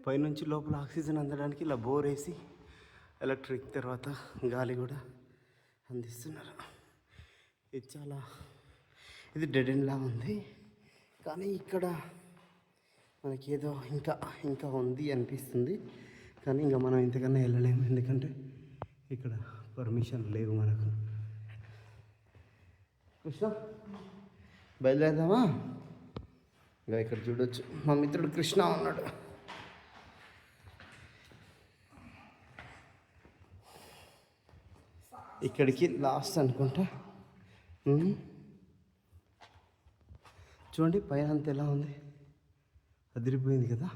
పైనుంచి లోపల ఆక్సిజన్ అందడానికి ఇలా బోర్ వేసి ఎలక్ట్రిక్ తర్వాత గాలి కూడా అందిస్తున్నారు. ఇది డెడ్ ఎండ్ లా ఉంది, కానీ ఇక్కడ మనకి ఏదో ఇంకా ఉంది అనిపిస్తుంది. కానీ ఇంకా మనం ఇంతకన్నా వెళ్ళలేము, ఎందుకంటే ఇక్కడ పర్మిషన్ లేవు మనకు. కృష్ణ బయలుదేరదామా? ఇంకా ఇక్కడ చూడొచ్చు మా మిత్రుడు కృష్ణ ఉన్నాడు. ఇక్కడికి లాస్ట్ అనుకుంటా. చూడండి పైన అంత ఎలా ఉంది, అదిరిపోయింది కదా.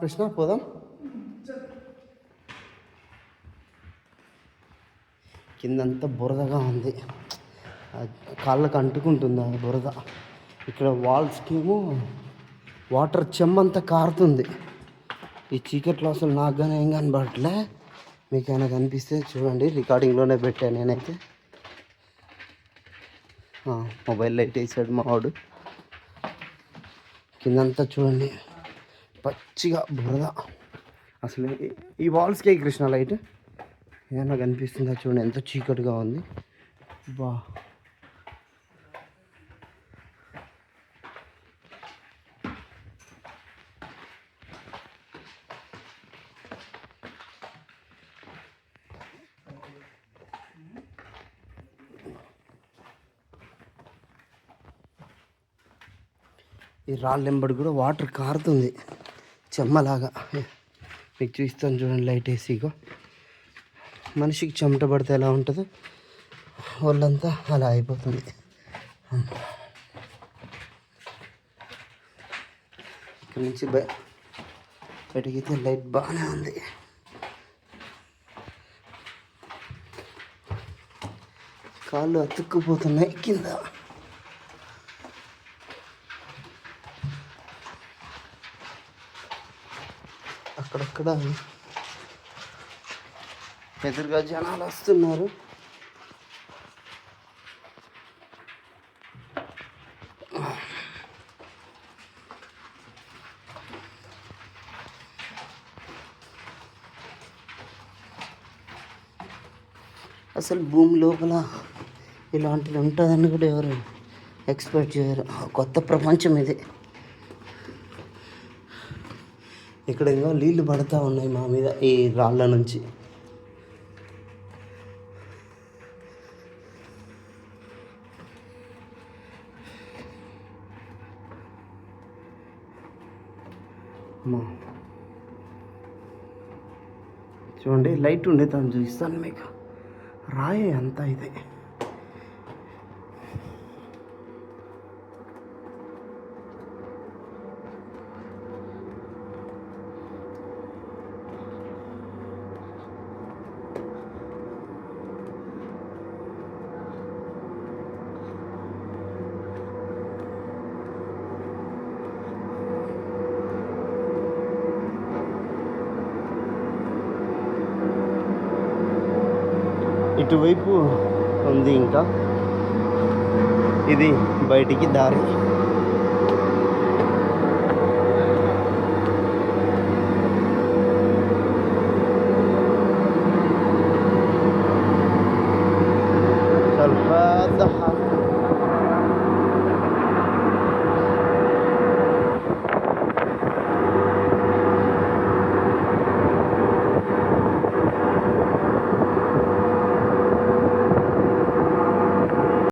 కృష్ణ పోదాం. కిందంతా బురదగా ఉంది, కాళ్ళకు అంటుకుంటుంది ఆ బురద. ఇక్కడ వాల్స్కేమో వాటర్ చెమ్మంతా కారుతుంది. ఈ చీకట్లో అసలు నాకు కానీ ఏం కనబడట్లే, మీకు ఏమైనా కనిపిస్తే చూడండి. రికార్డింగ్లోనే పెట్టాను నేనైతే. మొబైల్ లైట్ వేసాడు మా వాడు. కిందంతా చూడండి పచ్చిగా బురద. అసలు ఈ వాల్స్కే కృష్ణ లైట్ ఏమన్నా కనిపిస్తుందా? చూడండి ఎంత చీకటిగా ఉంది. బా ఈ రాళ్ళెంబడి కూడా వాటర్ కారుతుంది చెమ్మలాగా. మీకు చూస్తాను చూడండి లైట్ వేసిగో. మనిషికి చెమట పడితే ఎలా ఉంటుందో వాళ్ళంతా అలా అయిపోతుంది. ఇక్కడ నుంచి బయటకైతే లైట్ బాగానే ఉంది. కాళ్ళు అతుక్కుపోతున్నాయి కింద. అక్కడక్కడ ఎదురుగా జనాలు వస్తున్నారు. అసలు భూమి లోపల ఇలాంటిది ఉంటుందని కూడా ఎవరు ఎక్స్పెక్ట్ చేయరు. కొత్త ప్రపంచం ఇది. ఇక్కడ ఇంకా నీళ్ళు పడతా ఉన్నాయి మా మీద ఈ రాళ్ళ నుంచి. చూడండి లైట్ ఉండే తను చూపిస్తాను మీకు. రాయే అంతా ఇదే. ఇటువైపు ఉంది ఇంకా, ఇది బయటికి దారి.